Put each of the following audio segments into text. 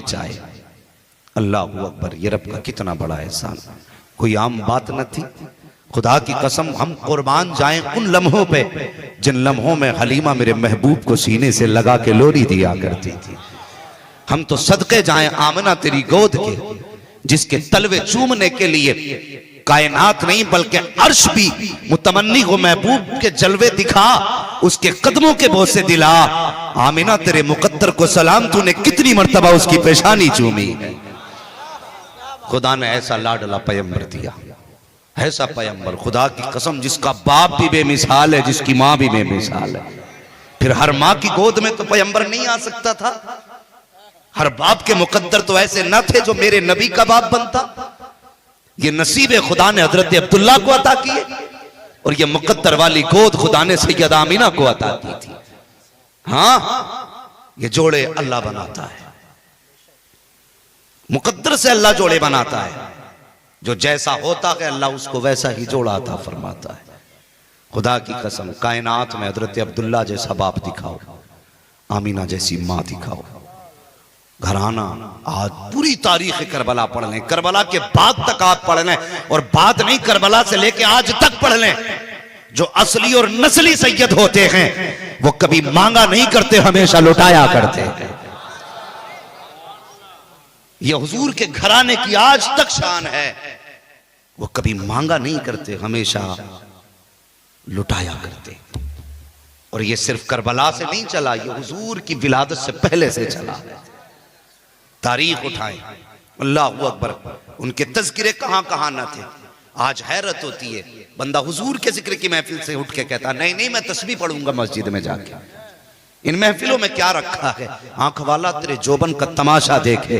चाहे। अल्लाह अकबर, ये रब का कितना बड़ा एहसान। कोई आम बात न थी। खुदा की कसम हम कुर्बान जाएं उन लम्हों पे जिन लम्हों में हलीमा मेरे महबूब को सीने से लगा के लोरी दिया करती थी। हम तो सदके जाएं आमना तेरी गोद के, जिसके तलवे चूमने के लिए कायनात नहीं बल्कि अर्श भी मुतमन्नी हो महबूब के जलवे दिखा, उसके कदमों के बोसे दिला। आमिना तेरे मुकद्दर को सलाम, तूने कितनी मर्तबा उसकी पेशानी चूमी। खुदा ने ऐसा लाडला पैगंबर दिया, ऐसा पैगंबर खुदा की कसम जिसका बाप भी बेमिसाल है, जिसकी माँ भी बेमिसाल है। फिर हर माँ की गोद में तो पैगंबर नहीं आ सकता था। हर बाप के मुकद्दर तो ऐसे न थे जो मेरे नबी का बाप बनता। ये नसीब खुदा ने हजरत अब्दुल्ला को अता किए और ये मुकद्दर वाली गोद खुदा ने सैयदा आमिना को अता की थी। हाँ, ये जोड़े अल्लाह बनाता है, मुकद्दर से अल्लाह जोड़े बनाता है। जो जैसा होता है अल्लाह उसको वैसा ही जोड़ा अता फरमाता है। खुदा की कसम कायनात में हजरत अब्दुल्ला जैसा बाप दिखाओ, आमीना जैसी माँ दिखाओ। घराना आज पूरी तारीख करबला पढ़ लें, करबला के बाद तक आप पढ़ लें, और बात नहीं करबला से लेके आज तक पढ़ लें। जो असली और नस्ली सैयद होते हैं वो कभी मांगा नहीं करते, हमेशा लुटाया करते हैं। ये हुजूर के घराने की आज तक शान है, वो कभी मांगा नहीं करते, हमेशा लुटाया करते। और ये सिर्फ करबला से नहीं चला, ये हुजूर की विलादत से पहले से चला। तारीख उठाएं, अल्लाह अकबर, उनके तज़किरे कहां कहां न थे। आज हैरत होती है, बंदा हुजूर के जिक्र की महफिल से उठ के कहता नहीं नहीं मैं तस्बीह पढ़ूंगा मस्जिद में जाके। इन महफिलों में क्या रखा है? आंख वाला तेरे जोबन का तमाशा देखे,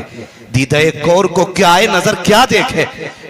दीदाए कौर को क्या आए नजर क्या देखे।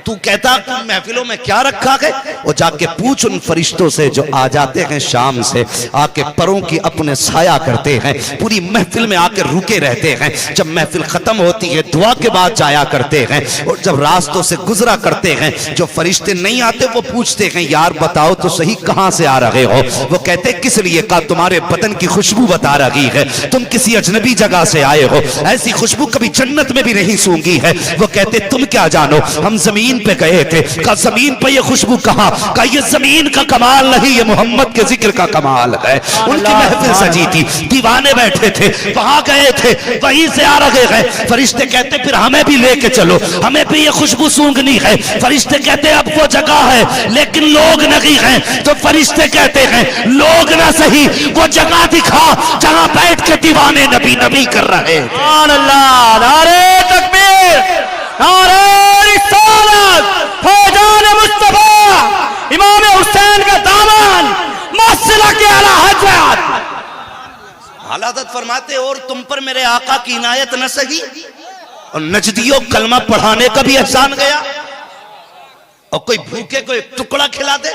तू कहता कि महफिलों में क्या रखा है? वो जाके पूछ उन फरिश्तों से जो आ जाते हैं शाम से, आके परों की अपने साया करते हैं, पूरी महफिल में आके रुके रहते हैं। जब महफिल खत्म होती है दुआ के बाद जाया करते हैं, और जब रास्तों से गुजरा करते हैं जो फरिश्ते नहीं आते वो पूछते हैं यार बताओ तो सही कहां से आ रहे हो? वो कहते किस लिए? का तुम्हारे बदन की खुशबू बता रही है, तुम किसी अजनबी जगह से आए हो, ऐसी खुशबू कभी जन्नत में भी नहीं सूंघी है। वो कहते तुम क्या जानो, हम जमीन पे गए थे। का जमीन पे ये खुशबू कहां? का ये जमीन का कमाल नहीं, ये मोहम्मद के जिक्र का कमाल है। उनकी महफिल सजी थी, दीवाने बैठे थे, वहां गए थे, वहीं से आ रहे हैं। फरिश्ते कहते फिर हमें भी लेके चलो, हमें भी ये खुशबू सूंघनी है। फरिश्ते कहते अब वो जगह है लेकिन लोग नहीं हैं। तो फरिश्ते कहते हैं लोग ना सही, वो जगह दिखा जहां बैठ के दीवाने नबी नबी कर रहे हैं। सुभान अल्लाह, नारे तकबीर, नारे रिसालत, फैजान मुस्तफा, इमाम हुसैन का दामन, मसला के आला हजरत। हालात फरमाते और तुम पर मेरे आका की इनायत न सही, और नजदियों कलमा पढ़ाने का भी एहसान गया। और कोई भूखे को एक टुकड़ा खिला दे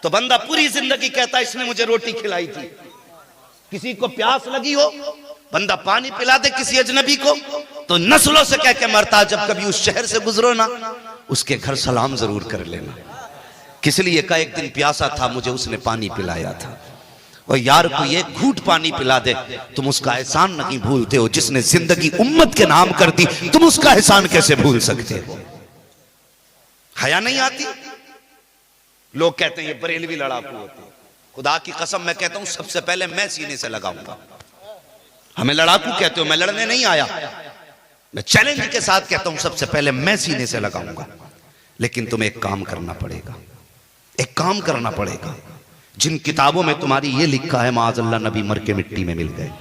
तो बंदा पूरी जिंदगी कहता इसने मुझे रोटी खिलाई थी। किसी को प्यास लगी हो, बंदा पानी पिला दे किसी अजनबी को तो नस्लों से कह के मरता। जब कभी उस शहर से गुजरो ना, उसके घर सलाम जरूर कर लेना। किस लिए? का एक दिन प्यासा था, मुझे उसने पानी पिलाया था। और यार को ये घूंट पानी पिला दे तुम उसका एहसान नहीं भूलते हो। जिसने जिंदगी उम्मत के नाम कर दी, तुम उसका एहसान कैसे भूल सकते हो? हया नहीं आती? लोग कहते हैं ये बरेलवी लड़ाकू होते हैं। खुदा की कसम मैं कहता हूं सबसे पहले मैं सीने से लगाऊंगा। हमें लड़ाकू कहते हो, मैं लड़ने नहीं आया, मैं चैलेंज के साथ कहता हूं सबसे पहले मैं सीने से लगाऊंगा। लेकिन तुम्हें एक काम करना पड़ेगा, एक काम करना पड़ेगा। जिन किताबों में तुम्हारी ये लिखा है माअज़ल्लाह नबी मर के मिट्टी में मिल गए,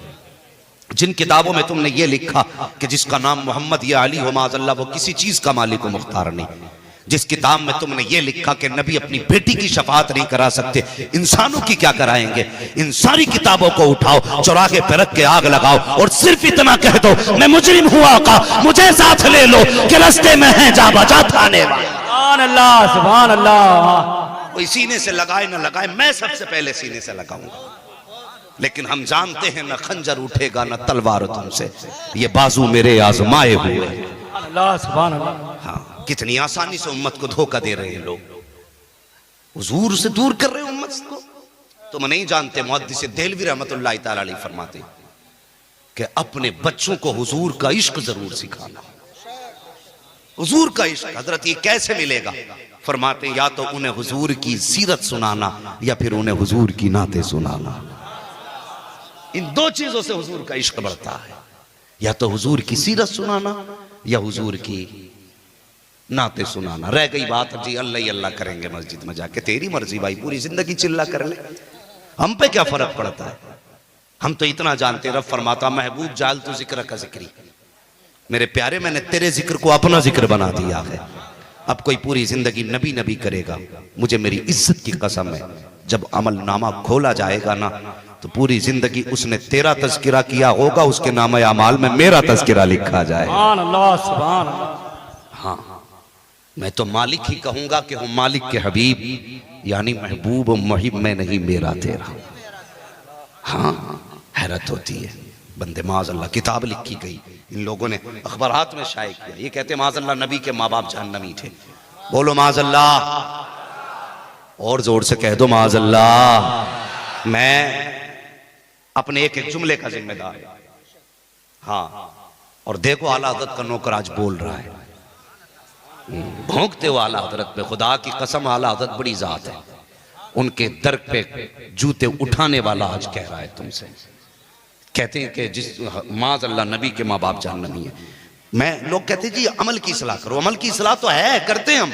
जिन किताबों में तुमने ये लिखा कि जिसका नाम मोहम्मद या अली हो माअज़ल्लाह वो किसी चीज का मालिक व मुख्तार नहीं, जिस किताब में तुमने ये लिखा कि नबी अपनी बेटी की शफाअत नहीं करा सकते, इंसानों की क्या कराएंगे? इन सारी किताबों को उठाओ, चौराहे पे रख के आग लगाओ और सिर्फ इतना कह दो मैं मुजरिम हुआ का, मुझे साथ ले लो कि रास्ते में है जा बजा थाने वाला। सुभान अल्लाह, सुभान अल्लाह। कोई सीने से लगाए ना लगाए, मैं सबसे पहले सीने से लगाऊंगा। लेकिन हम जानते हैं ना खंजर उठेगा ना तलवार तुमसे, ये बाजू मेरे आजमाए हुए। अल्लाह, सुभान अल्लाह। हाँ, कितनी आसानी से उम्मत को धोखा दे रहे हैं लोग, हुजूर से दूर कर रहे हैं उम्मत को। तुम नहीं जानते, मुहद्दिस देहलवी रहमतुल्लाह तआला अलैह फरमाते कि अपने बच्चों को हुजूर का इश्क जरूर सिखाना। हुजूर का इश्क हजरत ये कैसे मिलेगा? फरमाते या तो उन्हें हुजूर की सीरत सुनाना या फिर उन्हें हुजूर की नाते सुनाना। इन दो चीजों से हुजूर का इश्क बढ़ता है, या तो हुजूर की सीरत सुनाना या हुजूर की नाते सुनाना। रह गई बात जी अल्लाह ही अल्लाह करेंगे मस्जिद में जाके, तेरी मर्जी भाई, पूरी जिंदगी चिल्ला कर ले, हम पे क्या फर्क पड़ता है? हम तो इतना जानते, रब फरमाता महबूब जाल तू जिक्र का जिक्री, मेरे प्यारे मैंने तेरे जिक्र को अपना जिक्र बना दिया है। अब कोई पूरी जिंदगी नबी नबी करेगा, मुझे मेरी इज्जत की कसम है, जब अमल नामा खोला जाएगा ना तो पूरी जिंदगी उसने तेरा तज़किरा किया होगा, उसके नामे अमाल में मेरा तज़किरा लिखा जाए। सुभान अल्लाह, सुभान अल्लाह। हाँ, मैं तो मालिक ही कहूंगा कि हूं मालिक के हबीब, यानी महबूब मुहिब में नहीं मेरा तेरा। हाँ, हैरत होती है बंदे, माज़अल्लाह किताब लिखी गई, इन लोगों ने अखबारात में शाये किया, ये कहते माज़अल्लाह नबी के माँ बाप जहन्नमी थे। बोलो माज़अल्लाह, और जोर से कह दो माज़अल्लाह। मैं अपने एक एक जुमले का जिम्मेदार है। हाँ, और देखो आला हज़रत का नौकर आज बोल रहा है, भौंकते हो आला हज़रत पे, खुदा की कसम आला हज़रत बड़ी जात है, उनके दर पे जूते उठाने वाला आज कह रहा है तुमसे। कहते हैं कि जिस माज़अल्लाह नबी के माँ बाप जहन्नमी है। मैं लोग कहते हैं जी अमल की इस्लाह करो, अमल की इस्लाह तो है करते हैं हम,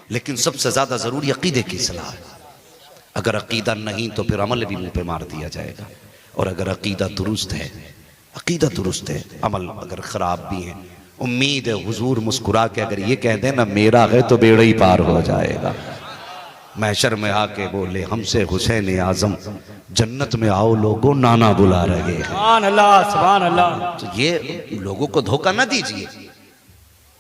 लेकिन सबसे ज्यादा जरूरी अकीदे की इस्लाह है। अगर अकीदा नहीं तो फिर अमल भी मुंह पे मार दिया जाएगा, और अगर अकीदा दुरुस्त है, अकीदा दुरुस्त है, अमल अगर खराब भी है, उम्मीद है हुजूर मुस्कुरा के अगर ये कह देना मेरा है तो बेड़ा ही पार हो जाएगा। महशर में आके बोले हमसे हुसैन आजम जन्नत में आओ लोगों नाना बुला रहे हैं। सुभान अल्लाह, सुभान अल्लाह। तो ये लोगों को धोखा ना दीजिए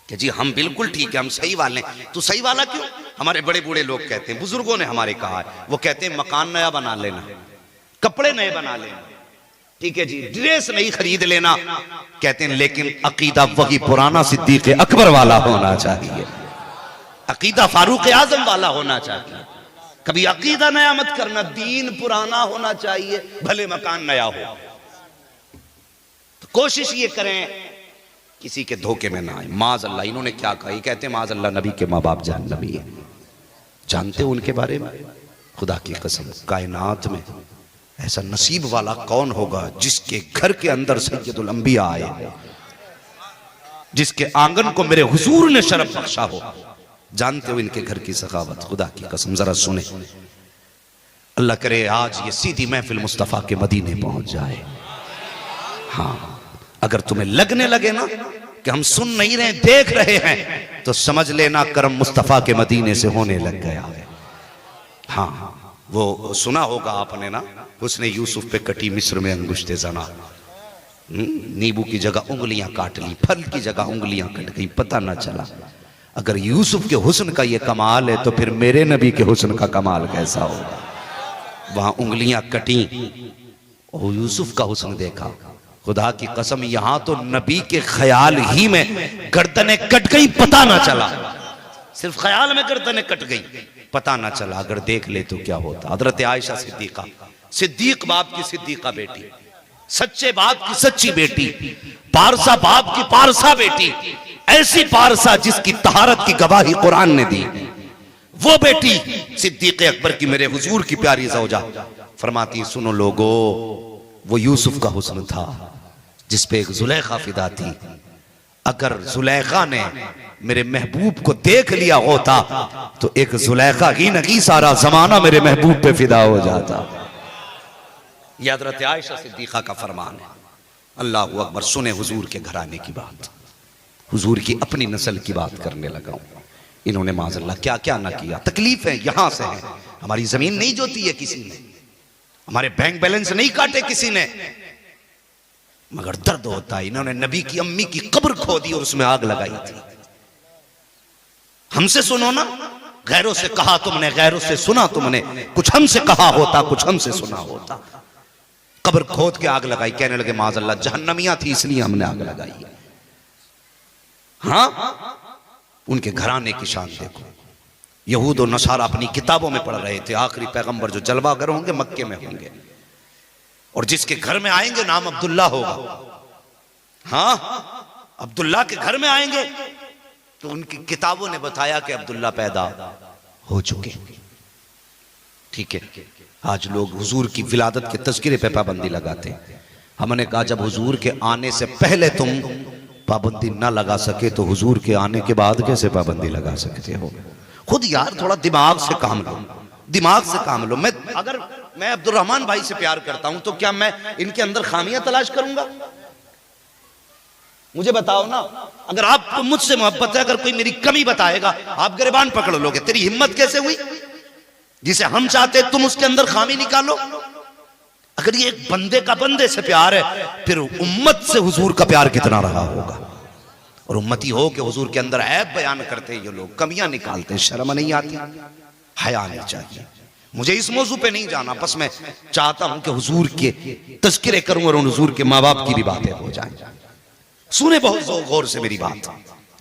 कि जी हम बिल्कुल ठीक है, हम सही वाले हैं। तो सही वाला क्यों? हमारे बड़े बूढ़े लोग कहते हैं, बुजुर्गों ने हमारे कहा है, वो कहते हैं मकान नया बना लेना, कपड़े नए बना लेना, ठीक है जी, ड्रेस नहीं खरीद लेना, कहते हैं लेकिन अकीदा वही पुराना सिद्दीक अकबर वाला होना चाहिए, अकीदा फारूक आजम वाला होना चाहिए। कभी अकीदा नया मत करना, दीन पुराना होना चाहिए, भले मकान नया हो। तो कोशिश ये करें किसी के धोखे में ना आए। माज़अल्लाह, इन्होंने क्या कहा? ये कहते हैं माज़अल्लाह नबी के माँ बाप जहन्नमी है। जानते हो उनके बारे में? खुदा की कसम, कायनात में ऐसा नसीब वाला कौन होगा जिसके घर के अंदर सैयदुल अंबिया आए, जिसके आंगन को मेरे हुजूर ने शरफ बख्शा हो। जानते हो इनके घर की सखावत? खुदा की कसम जरा सुने, अल्लाह करे आज ये सीधी महफिल मुस्तफ़ा के मदीने पहुंच जाए। हाँ, अगर तुम्हें लगने लगे ना कि हम सुन नहीं रहे देख रहे हैं, तो समझ लेना करम मुस्तफ़ा के मदीने से होने लग गया है। हाँ, वो सुना होगा आपने ना, उसने यूसुफ पे कटी मिस्र में अंगुश्ते जना, नींबू की जगह उंगलियां काट ली, फल की जगह उंगलियां कट गई, पता ना चला। अगर यूसुफ के हुस्न का ये कमाल है तो फिर मेरे नबी के हुस्न का कमाल कैसा होगा? वहां उंगलियां कटी और यूसुफ का हुस्न देखा। खुदा की कसम, यहां तो नबी के ख्याल ही में गर्दनें कट गई, पता ना चला। सिर्फ ख्याल में गर्दनें कट गई, पता ना चला। अगर देख ले तो क्या होता? हजरत आयशा सिद्दीका, सिद्दीक बाप की सिद्दीका बेटी, सच्चे बाप की सच्ची बेटी, पारसा बाप की पारसा बेटी, ऐसी पारसा जिसकी तहारत की गवाही कुरान ने दी, वो बेटी सिद्दीक अकबर की, मेरे हुजूर की प्यारी ज़ौजा, फरमाती सुनो लोगो, वो यूसुफ का हुस्न था जिस पे एक जुलेखा फिदा थी। अगर जुलेखा ने मेरे महबूब को देख लिया होता तो एक जुलेखा ही नहीं सारा जमाना मेरे महबूब पे फिदा हो जाता। यह हज़रत आयशा सिद्दीक़ा का फरमान है। अल्लाह अकबर। सुने हुजूर के घराने की बात, हुजूर की अपनी नस्ल की बात करने लगा हूं। इन्होंने माज़अल्लाह क्या क्या ना किया। तकलीफ है यहां से है, हमारी जमीन नहीं जोती है किसी ने, हमारे बैंक बैलेंस नहीं काटे किसी ने, मगर दर्द होता है। इन्होंने नबी की अम्मी की कब्र खोदी और उसमें आग लगाई थी। हमसे सुनो ना, गैरों से कहा तुमने, गैरों से सुना तुमने, कुछ हमसे कहा होता, कुछ हमसे सुना होता। कब्र खोद के आग लगाई। कहने लगे माज़अल्लाह जहन्नमियां थी इसलिए हमने आग लगाई। हाँ, उनके घराने की शान देखो। यहूद और नसारा अपनी किताबों में पढ़ रहे थे आखिरी पैगंबर जो जलवागर होंगे मक्के में होंगे, और जिसके घर में आएंगे नाम अब्दुल्ला होगा। हाँ, अब्दुल्ला के घर में आएंगे तो उनकी किताबों ने बताया कि अब्दुल्ला पैदा हो चुके। ठीक है, आज लोग हुजूर की विलादत के तज़किरे पे पाबंदी लगाते हैं। हमने कहा जब हुजूर के आने से पहले तुम पाबंदी ना लगा सके तो हुजूर के आने के बाद कैसे पाबंदी लगा सकते हो? खुद यार थोड़ा दिमाग से काम लो, दिमाग से काम लो। अगर मैं अब्दुल रहमान भाई से प्यार करता हूं तो क्या मैं इनके अंदर खामियां तलाश करूंगा? मुझे बताओ ना। अगर आपको मुझसे मोहब्बत है, अगर कोई मेरी कमी बताएगा आप गिरबान पकड़ लोगे। तेरी हिम्मत कैसे हुई? जिसे हम चाहते तुम उसके अंदर खामी निकालो। अगर ये एक बंदे का बंदे से प्यार है, फिर उम्मत से हुजूर का प्यार कितना रहा होगा। और उम्मती हो कि हुजूर के अंदर ऐब बयान करते हैं ये लोग, कमियां निकालते हैं, शर्म नहीं आती, हया नहीं चाहिए। मुझे इस मौजू पे नहीं जाना, बस मैं चाहता हूं कि हुजूर के तज़किरे करूं और हुजूर के माँ बाप की भी बातें हो जाएं। सुने बहुत गौर से मेरी बात।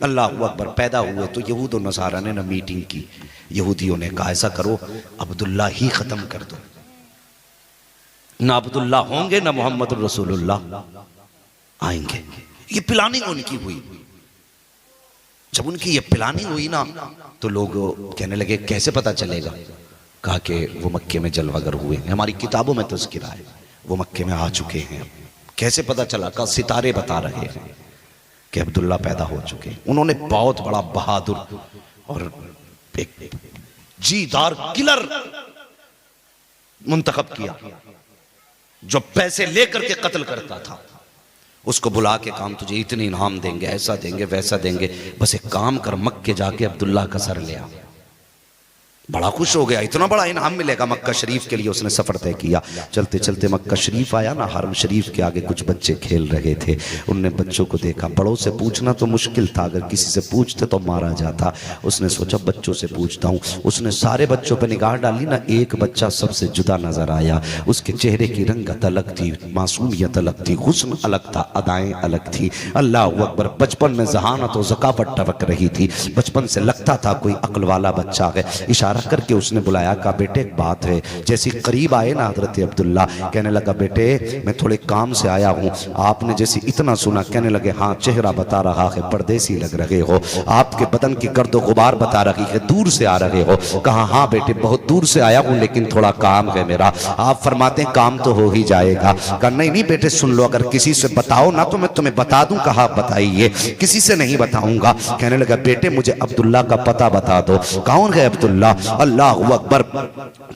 अल्लाह अकबर। पैदा हुए तो यहूद और नसारा ने ना मीटिंग की। यहूदियों ने कहा ऐसा करो अब्दुल्ला ही खत्म कर दो, ना अब्दुल्ला होंगे ना मोहम्मद रसूलुल्लाह आएंगे। ये प्लानिंग उनकी हुई। जब उनकी ये प्लानिंग हुई ना तो लोग कहने लगे कैसे पता चलेगा? कहा कि वो मक्के में जलवागर हुए हैं, हमारी किताबों में तज़किरा है, वो मक्के में आ चुके हैं। कैसे पता चला? कहा सितारे बता रहे हैं कि अब्दुल्ला पैदा हो चुके। उन्होंने बहुत बड़ा बहादुर और एक जीदार किलर मुंतखब किया जो पैसे लेकर के कत्ल करता था। उसको बुला के काम तुझे इतने इनाम देंगे, ऐसा देंगे, वैसा देंगे, बस एक काम कर मक्के जाके अब्दुल्ला का सर ले आ। बड़ा खुश हो गया, इतना बड़ा इनाम मिलेगा मक्का शरीफ के लिए। उसने सफर तय किया। चलते चलते मक्का शरीफ आया ना, हरम शरीफ के आगे कुछ बच्चे खेल रहे थे। उनने बच्चों को देखा। बड़ों से पूछना तो मुश्किल था, अगर किसी से पूछते तो मारा जाता। उसने सोचा बच्चों से पूछता हूँ। उसने सारे बच्चों पर निगाह डाली ना, एक बच्चा सबसे जुदा नजर आया। उसके चेहरे की रंगत अलग थी, मासूमियत अलग थी, हुस्न अलग था, अदाएं अलग थी। अल्लाह अकबर। बचपन में जहानत और ज़कावत टपक रही थी। बचपन से लगता था कोई अक्ल वाला बच्चा है। इशारा करके उसने बुलाया, कहा बेटे एक बात है। जैसे करीब आए ना हजरत अब्दुल्ला, कहने लगा बेटे मैं थोड़े काम से आया हूँ। आपने जैसे इतना सुना, कहने लगे हाँ चेहरा बता रहा है परदेसी लग रहे हो, आपके बदन की गर्दो गुबार बता रही है, दूर से आ रहे हो। कहा हाँ बेटे बहुत दूर से आया हूँ लेकिन थोड़ा काम है मेरा। आप फरमाते हैं काम तो हो ही जाएगा। कहा नहीं नहीं बेटे सुन लो, अगर किसी से बताओ ना तो मैं तुम्हें बता दूं। कहा बताइए। किसी से नहीं बताऊंगा। कहने लगा बेटे मुझे अब्दुल्ला का पता बता दो। कौन है अब्दुल्ला? अल्लाह अकबर।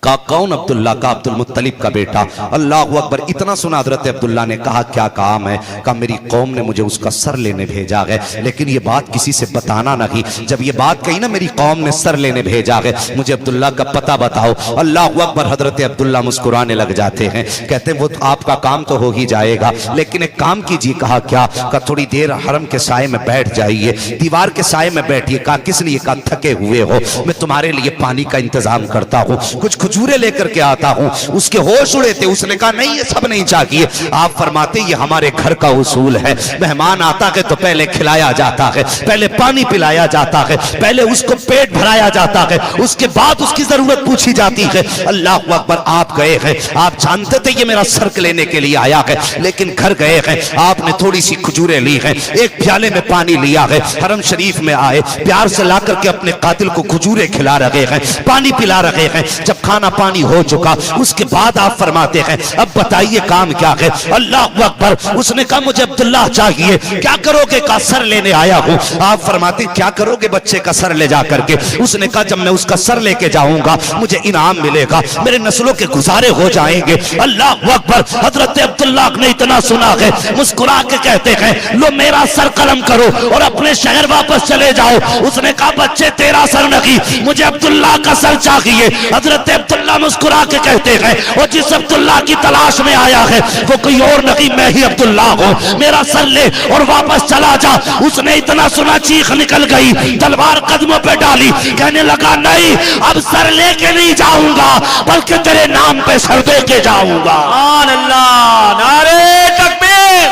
का कौन अब्दुल्ला? का अब्दुल मुत्तलिब का बेटा। अल्लाह अकबर। इतना सुना हजरत अब्दुल्ला ने कहा क्या काम है? कहा मेरी कौम ने मुझे उसका सर लेने भेजा है, लेकिन ये बात किसी से बताना नहीं। जब ये बात कही ना मेरी कौम ने सर लेने भेजा है, मुझे अब्दुल्ला का पता बताओ। अल्लाह अकबर। हजरत अब्दुल्ला मुस्कुराने लग जाते हैं, कहते हैं वो तो आपका काम तो हो ही जाएगा, लेकिन एक काम कीजिए। कहा क्या? कहा थोड़ी देर हरम के साए में बैठ जाइए, दीवार के साए में बैठिए। कहा किस लिए? कहा थके हुए हो, मैं तुम्हारे लिए पानी का इंतजाम करता हूँ, कुछ खजूरें लेकर के आता हूँ। उसके होश उड़े थे। उसने कहा नहीं ये सब नहीं चाहिए। आप फरमाते ये हमारे घर का उसूल है, मेहमान आता है तो पहले खिलाया जाता है, पहले पानी पिलाया जाता है, पहले उसको पेट भराया जाता है, उसके बाद उसकी जरूरत पूछी जाती है। अल्लाह अकबर। आप गए हैं, आप जानते थे ये मेरा सर लेने के लिए आया है, लेकिन घर गए हैं, आपने थोड़ी सी खजूरें ली हैं, एक प्याले में पानी लिया है, हरम शरीफ में आए, प्यार से ला करके अपने कातिल को खजूरें खिला रहे हैं, पानी पिला रहे हैं। जब खाना पानी हो चुका उसके बाद आप फरमाते हैं अब बताइए काम क्या है? अल्लाह अकबर। उसने कहा मुझे अब्दुल्ला चाहिए। क्या करोगे? का सर लेने आया हूँ। आप फरमाते क्या करोगे बच्चे का सर ले जा करके? उसने कहा जब मैं उसका सर लेके जाऊंगा मुझे इनाम मिलेगा, मेरे नस्लों के गुजारे हो जाएंगे। अल्लाह अकबर। हजरत अब्दुल्ला ने इतना सुना है, मुस्कुरा के कहते हैं लो मेरा सर कलम करो और अपने शहर वापस चले जाओ। उसने कहा बच्चे तेरा सर नहीं, मुझे अब्दुल्ला का सर चाहिए। हजरत अब्दुल्ला मुस्कुरा के कहते हैं वो जिस अब्दुल्ला की तलाश में आया है वो कोई और नहीं, मैं ही अब्दुल्ला हूँ, मेरा सर ले और वापस चला जा। उसने इतना सुना चीख निकल गई, तलवार कदमों पे डाली, कहने लगा नहीं अब सर लेके नहीं जाऊंगा बल्कि तेरे नाम पे सर दे के जाऊंगा। अल्लाह। नारे तकबीर,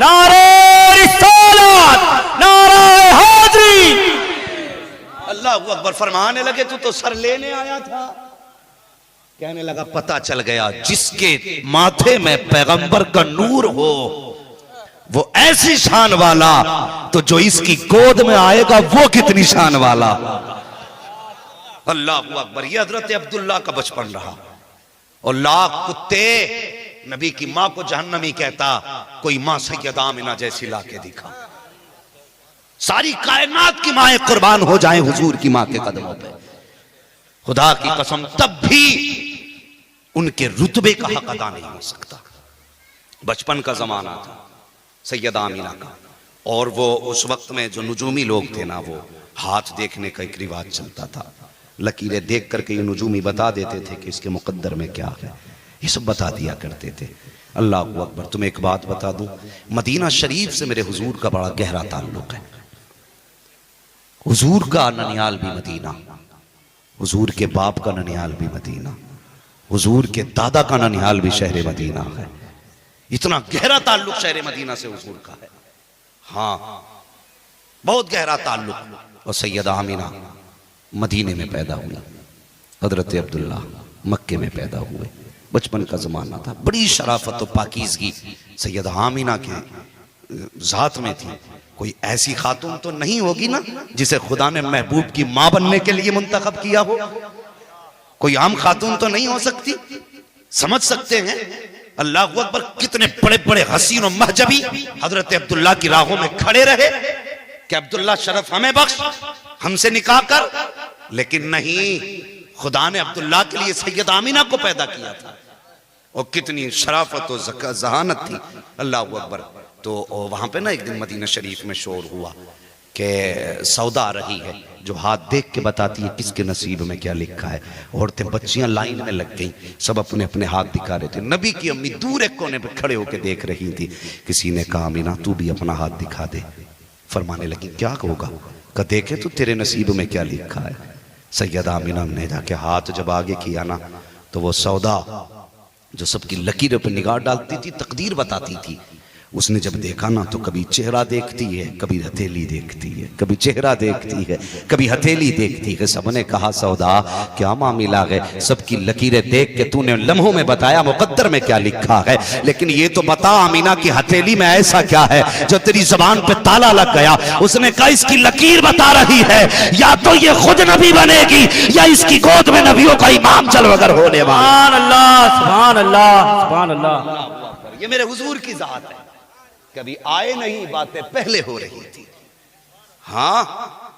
नारे रिसालत, नारे हाज़री। अल्लाह अकबर। फरमाने लगे तू तो सर लेने आया था। कहने लगा पता चल गया जिसके माथे में पैगंबर का नूर हो वो ऐसी शान वाला, तो जो इसकी गोद में आएगा वो कितनी शान वाला। अल्लाह अकबर। ये हजरत अब्दुल्ला का बचपन रहा। और लाख कुत्ते नबी की मां को जहन्नमी कहता, कोई मां सैयदा आमिना जैसी लाके दिखा। सारी कायनात की माएं कुर्बान हो जाएं हुजूर की मां के कदमों पे, खुदा की कसम तब भी उनके रुतबे का हक अदा नहीं हो सकता। बचपन का जमाना था सैयदा आमिना का, और वो उस वक्त में जो नुजूमी लोग थे ना, वो हाथ देखने का एक रिवाज चलता था। लकीरें देख करके ये नुजूमी बता देते थे कि इसके मुकद्दर में क्या है, ये सब बता दिया करते थे। अल्लाह अकबर। तुम्हें एक बात बता दूं, मदीना शरीफ से मेरे हुजूर का बड़ा गहरा ताल्लुक है। हुजूर का ननियाल भी मदीना, हुजूर के बाप का ननियाल भी मदीना, हुजूर के दादा का ननियाल भी शहर मदीना है। इतना गहरा ताल्लुक शहर मदीना से हुजूर का है। हाँ, बहुत गहरा ताल्लुक। और सैयदा आमिना मदीने में पैदा हुई, हजरत अब्दुल्ला मक्के में पैदा हुए। बचपन का जमाना था, बड़ी शराफत और पाकीज़गी सैयदा आमिना के जात में थी। कोई ऐसी खातून तो नहीं होगी ना जिसे खुदा ने महबूब की मां बनने के लिए मुंतखब किया हो। कोई आम खातून तो नहीं हो सकती। समझ सकते हैं अल्लाह अकबर, कितने बड़े बड़े हसीन और महजबी हजरत अब्दुल्ला की राहों में खड़े रहे कि अब्दुल्ला शरफ हमें बख्श, हमसे निकाह कर। लेकिन नहीं, खुदा ने अब्दुल्ला के लिए सैयद आमिना को पैदा किया था। और कितनी शराफत और जहानत थी। अल्लाह अकबर। तो वहां पे ना एक दिन मदीना शरीफ में शोर हुआ कि सौदा आ रही है जो हाथ देख के बताती है किसके नसीब में क्या लिखा है। औरतें बच्चियां लाइन में लग गईं, सब अपने अपने हाथ दिखा रहे थे। नबी की अम्मी दूर एक कोने पे खड़े होकर देख रही थी। किसी ने कहा, आमिना तू भी अपना हाथ दिखा दे। फरमाने लगी, क्या होगा? कहा, देखे तो तेरे नसीब में क्या लिखा है। सैयदा आमिना ने जाके हाथ जब आगे किया ना, तो वो सौदा जो सबकी लकीरों पर निगाह डालती थी, तकदीर बताती थी, उसने जब देखा ना तो कभी चेहरा देखती है, कभी हथेली देखती है, कभी चेहरा देखती है, कभी हथेली देखती है। सबने कहा, सौदा क्या मामला है? सबकी लकीरें देख के तूने लम्हों में बताया मुकद्दर में क्या लिखा है, लेकिन ये तो बता आमिना की हथेली में ऐसा क्या है जो तेरी जुबान पे ताला लग गया? उसने कहा, इसकी लकीर बता रही है, या तो ये खुद नबी बनेगी या इसकी गोद में नबियों का इमाम चलवगर होने वाला। सुभान अल्लाह, सुभान अल्लाह, सुभान अल्लाह। ये मेरे हुजूर की जात है। कभी आए नहीं, बातें पहले हो रही थी। हाँ,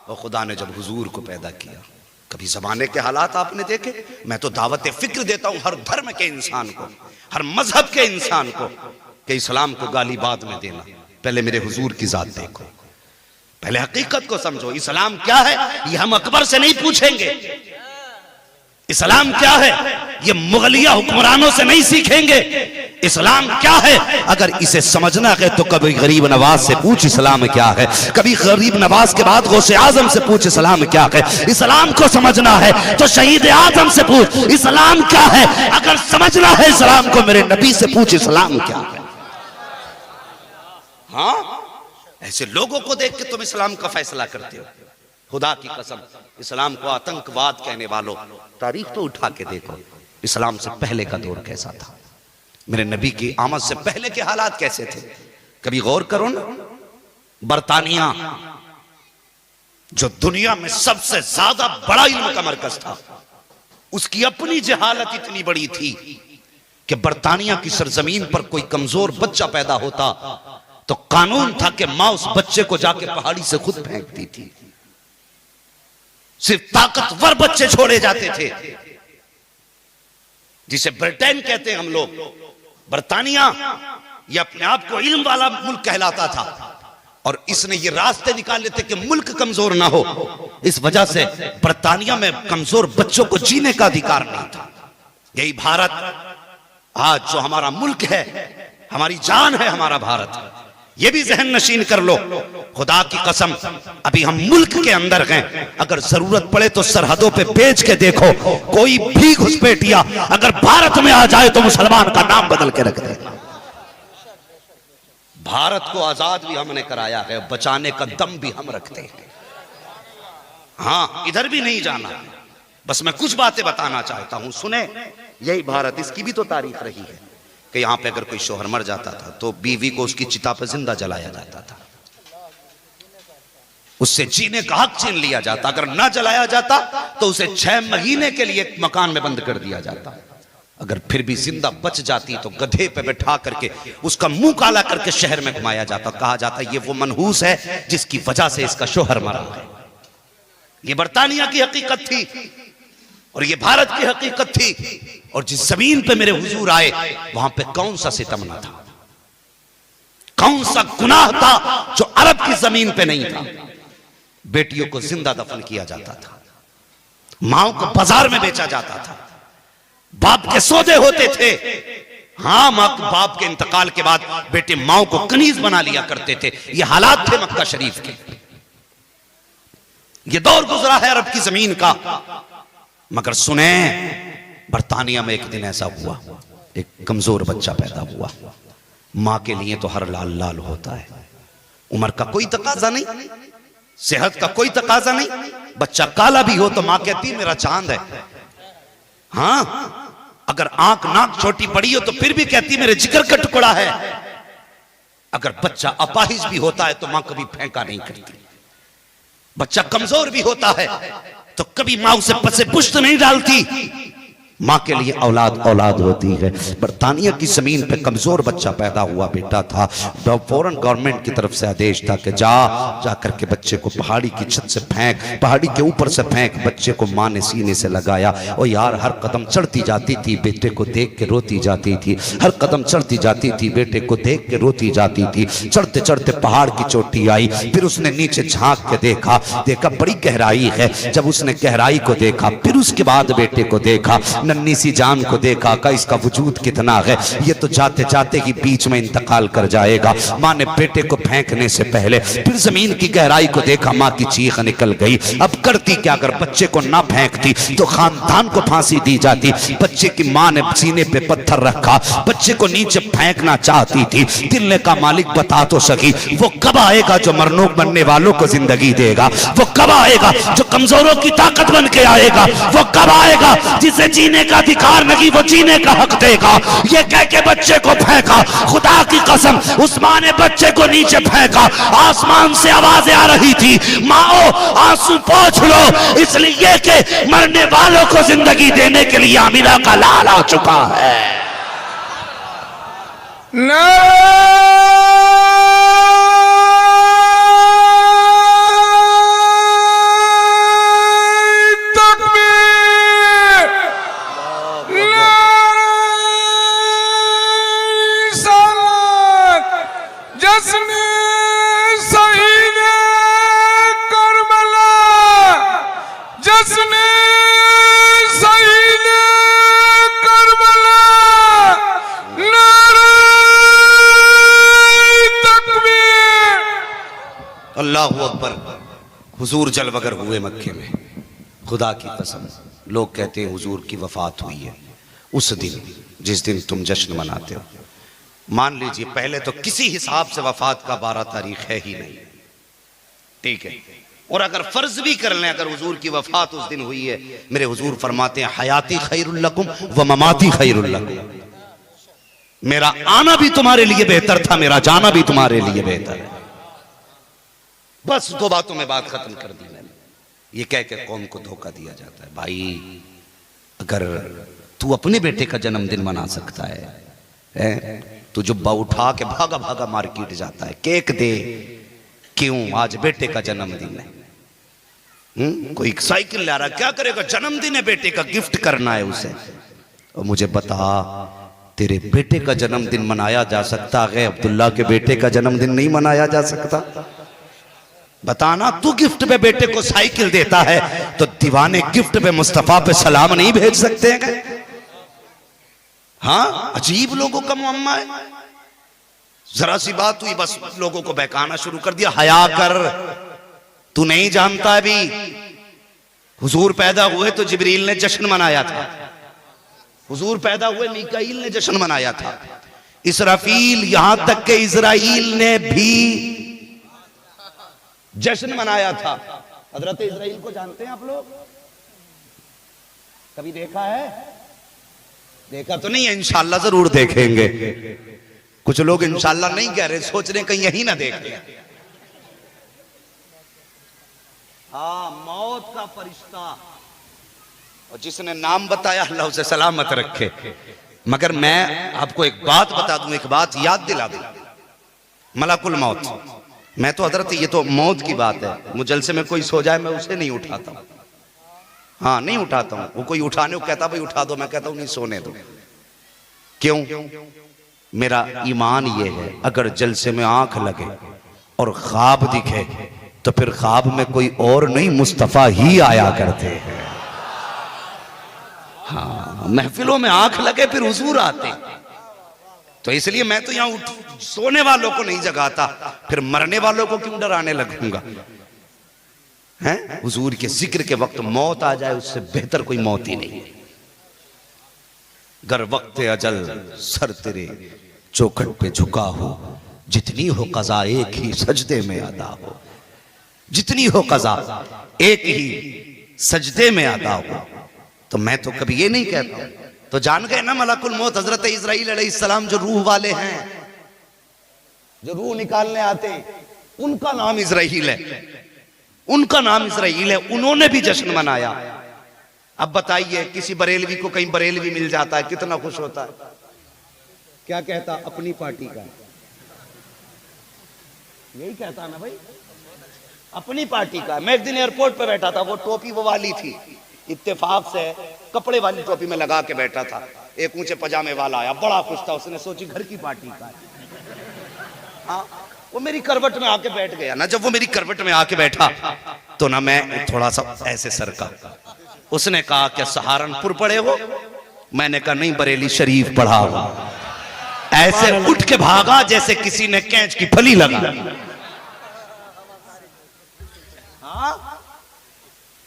और खुदा ने जब हुजूर को पैदा किया, कभी जमाने के हालात आपने देखे? मैं तो दावत फिक्र देता हूं हर धर्म के इंसान को, हर मजहब के इंसान को, कि इस्लाम को गाली बाद में देना। पहले मेरे हुजूर की जात देखो, पहले हकीकत को समझो। इस्लाम क्या है ये हम अकबर से नहीं पूछेंगे। इस्लाम क्या है ये मुगलिया हुक्मरानों से नहीं सीखेंगे। इस्लाम क्या है अगर इसे समझना है तो कभी गरीब नवाज से पूछ इस्लाम क्या है, कभी गरीब नवाज के बाद गौसे आजम से पूछ इस्लाम क्या है। इस्लाम को समझना है तो शहीद आजम से पूछ इस्लाम क्या है। अगर समझना है इस्लाम को मेरे नबी से पूछ इस्लाम क्या है। हाँ, ऐसे लोगों को देख के तुम इस्लाम का फैसला करते हो। खुदा की कसम, इस्लाम को आतंकवाद कहने वालों, तारीख तो उठा के देखो, इस्लाम से पहले का दौर कैसा था, मेरे नबी की आमद से पहले के हालात कैसे थे। कभी गौर करो ना, बरतानिया जो दुनिया में सबसे ज्यादा बड़ा इल्म का मरकज था, उसकी अपनी जहालत इतनी बड़ी थी कि बरतानिया की सरजमीन पर कोई कमजोर बच्चा पैदा होता तो कानून था कि मां उस बच्चे को जाके पहाड़ी से खुद फेंकती थी। सिर्फ ताकतवर बच्चे छोड़े जाते थे, जिसे ब्रिटेन कहते हैं हम लोग। बरतानिया ये अपने आप को इल्म वाला मुल्क कहलाता था और इसने ये रास्ते निकाले थे कि मुल्क कमजोर ना हो। इस वजह से बरतानिया में कमजोर बच्चों को जीने का अधिकार नहीं था। यही भारत आज जो हमारा मुल्क है, हमारी जान है हमारा भारत, ये भी जहन नशीन कर लो। खुदा की कसम, अभी हम मुल्क के अंदर हैं, अगर जरूरत पड़े तो सरहदों पे बेच के देखो, कोई भी घुसपैठिया अगर भारत में आ जाए तो मुसलमान का नाम बदल के रख दे। भारत को आजाद भी हमने कराया है, बचाने का दम भी हम रखते हैं। हाँ, इधर भी नहीं जाना, बस मैं कुछ बातें बताना चाहता हूं, सुने। यही भारत, इसकी भी तो तारीफ रही है। कि यहां पे अगर कोई शोहर मर जाता था तो बीवी को उसकी चिता पर जिंदा जलाया जाता था, उससे जीने का हक छीन लिया जाता। अगर ना जलाया जाता तो उसे 6 महीने के लिए मकान में बंद कर दिया जाता। अगर फिर भी जिंदा बच जाती तो गधे पे बैठा करके उसका मुंह काला करके शहर में घुमाया जाता। कहा जाता ये वो मनहूस है जिसकी वजह से इसका शोहर मरा है। ये बर्तानिया की हकीकत थी और ये भारत की हकीकत थी। और जिस जमीन पे मेरे हुजूर आए वहां पे कौन सा सितम ना था, कौन सा गुनाह था जो अरब की जमीन पे नहीं था। बेटियों को जिंदा दफन किया जाता था, माओ को बाजार में बेचा जाता था, बाप के सौदे होते थे। हाँ, बाप के इंतकाल के बाद बेटे माओ को कनीज बना लिया करते थे। ये हालात थे मक्का शरीफ के। ये दौर गुजरा है अरब की जमीन का। मगर सुने, बर्तानिया में एक दिन ऐसा हुआ, एक कमजोर बच्चा पैदा हुआ। मां के लिए तो हर लाल लाल होता है, उम्र का कोई तकाजा नहीं, सेहत का कोई तकाजा नहीं। बच्चा काला भी हो तो मां कहती मेरा चांद है। हाँ, अगर आंख नाक छोटी पड़ी हो तो फिर भी कहती मेरे जिगर का टुकड़ा है। अगर बच्चा अपाहिज भी होता है तो मां कभी फेंका नहीं करती। बच्चा कमजोर भी होता है तो कभी मां उसे पसे पुश्त नहीं डालती। मां के लिए औलाद औलाद होती है। बर्तानिया की जमीन पे कमजोर बच्चा पैदा हुआ बेटा था। फौरन गवर्नमेंट की तरफ से आदेश था कि जा करके बच्चे को पहाड़ी की छत से फेंक, पहाड़ी के ऊपर से फेंक। बच्चे को मां ने सीने से लगाया और यार हर कदम चढ़ती जाती थी, बेटे को देख के रोती जाती थी। हर कदम चढ़ती जाती थी, बेटे को देख के रोती जाती थी। चढ़ते चढ़ते पहाड़ की चोटी आई, फिर उसने नीचे झांक के देखा बड़ी गहराई है। जब उसने गहराई को देखा, फिर उसके बाद बेटे को देखा, नन्ही सी जान को देखा का इसका वजूद कितना है, ये तो जाते जाते ही बीच में इंतकाल कर जाएगा। मां ने बेटे को फेंकने से पहले फिर जमीन की गहराई को देखा, मां की चीख निकल गई। अब करती क्या, अगर बच्चे को ना फेंकती तो खानदान को फांसी दी जाती। बच्चे की मां ने सीने पे पत्थर रखा, बच्चे को नीचे फेंकना चाहती थी। दिल ने कहा मालिक बता तो सकी, वो कब आएगा जो मरने वालों को जिंदगी देगा? वो कब आएगा जो कमजोरों की ताकत बन के आएगा? वो कब आएगा जिसे जीने का अधिकार नहीं वो जीने का हक देगा? ये कह के बच्चे को फेंका। खुदा की कसम, उस मां ने बच्चे को नीचे फेंका। आसमान से आवाजें आ रही थी, माओ आंसू पोंछ लो, इसलिए कि मरने वालों को जिंदगी देने के लिए आमिना का लाल आ चुका है। अल्लाहू अकबर। हुजूर जलवगर हुए मक्के में, खुदा की कसम। लोग कहते हैं हुजूर की वफात हुई है उस दिन जिस दिन तुम जश्न मनाते हो। मान लीजिए पहले तो किसी हिसाब से वफात का 12 तारीख है ही नहीं, ठीक है। और अगर फर्ज भी कर लें अगर हुजूर की वफात उस दिन हुई है, मेरे हुजूर फरमाते हैं हयाती खैरुल लकुम व ममाती खैरुल लकुम। मेरा आना भी तुम्हारे लिए बेहतर था, मेरा जाना भी तुम्हारे लिए बेहतर है। बस 2 बातों में बात खत्म कर दी मैंने। ये कह के कौम को धोखा दिया जाता है। भाई अगर तू अपने बेटे का जन्मदिन मना सकता है, तू जुब्बा उठा के भागा भागा मार्केट जाता है, केक दे, क्यों? आज बेटे का जन्मदिन है। कोई साइकिल ला रहा, क्या करेगा? जन्मदिन है बेटे का, गिफ्ट करना है उसे। और मुझे बता, तेरे बेटे का जन्मदिन मनाया जा सकता है, अब्दुल्ला के बेटे का जन्मदिन नहीं मनाया जा सकता? बताना। तू गिफ्ट पे बेटे को साइकिल देता है तो दीवाने गिफ्ट पे मुस्तफा पे सलाम नहीं भेज सकते हैं? हाँ, अजीब लोगों का मुअम्मा है। जरा सी बात हुई बस लोगों को बहकाना शुरू कर दिया। हया कर, तू नहीं जानता अभी हुजूर पैदा हुए तो जिब्रील ने जश्न मनाया था, हुजूर पैदा हुए मीकाईल ने जश्न मनाया था, इसराफील यहां तक के इजराइल ने भी जश्न मनाया था। हजरत इजराइल को जानते हैं आप लोग? कभी देखा है? देखा तो नहीं है, इंशाल्लाह जरूर देखेंगे। कुछ लोग इंशाल्लाह नहीं कह रहे, सोच रहे कहीं यही ना देखें। हाँ, मौत का फरिश्ता, और जिसने नाम बताया अल्लाह उसे सलामत रखे। मगर मैं आपको एक बात बता दूं, एक बात याद दिला दूं, मलकुल मौत, मैं तो हजरत, ये तो मौत की बात है, मुझसे में कोई सो जाए मैं उसे नहीं उठाता हूं। हाँ, नहीं उठाता हूं। वो कोई उठाने को कहता भाई उठा दो, मैं कहता हूं नहीं, सोने दो। क्यों? मेरा ईमान ये है, अगर जलसे में आंख लगे और ख्वाब दिखे तो फिर ख्वाब में कोई और नहीं, मुस्तफा ही आया करते हैं। हाँ, महफिलों में आंख लगे फिर हुजूर आते। तो इसलिए मैं तो यहां सोने वालों को नहीं जगाता, फिर मरने वालों को क्यों डराने लगूंगा? हैं? हुजूर के जिक्र के वक्त मौत आ जाए, उससे बेहतर कोई मौत ही नहीं। गर वक्त अजल सर तेरे चौखट पे झुका हो, जितनी हो कज़ा एक ही सजदे में अदा हो। जितनी हो कज़ा एक ही सजदे में अदा हो। तो मैं तो कभी ये नहीं कहता हूं। तो जान गए ना मलकुल मौत हजरत इस्राईल अलैहिस्सलाम, जो रूह वाले हैं, जो रूह निकालने आते हैं, उनका नाम इस्राईल है। उनका नाम इस्राईल है। उन्होंने भी जश्न मनाया। अब बताइए, किसी बरेलवी को कहीं बरेलवी मिल जाता है, कितना खुश होता है? क्या कहता? अपनी पार्टी का, यही कहता ना भाई, अपनी पार्टी का। मैं एक दिन एयरपोर्ट पे बैठा था, वो टोपी वो वाली थी, इत्तेफाक से कपड़े वाली टोपी में लगा के बैठा था। एक ऊंचे पजामे वाला आया, बड़ा खुश था, उसने सोची घर की पार्टी का है। हाँ, वो मेरी करवट में आके बैठ गया ना। जब वो मेरी करवट में आके बैठा तो ना मैं थोड़ा सा ऐसे सरका। उसने कहा क्या सहारनपुर पढ़े हो? मैंने कहा नहीं, बरेली शरीफ पढ़ा हो। ऐसे उठ के भागा जैसे किसी ने कैंच की फली लगा। हाँ?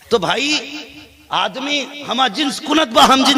तो भाई आदमी हम जिन्स कुनत बा हम जिन्स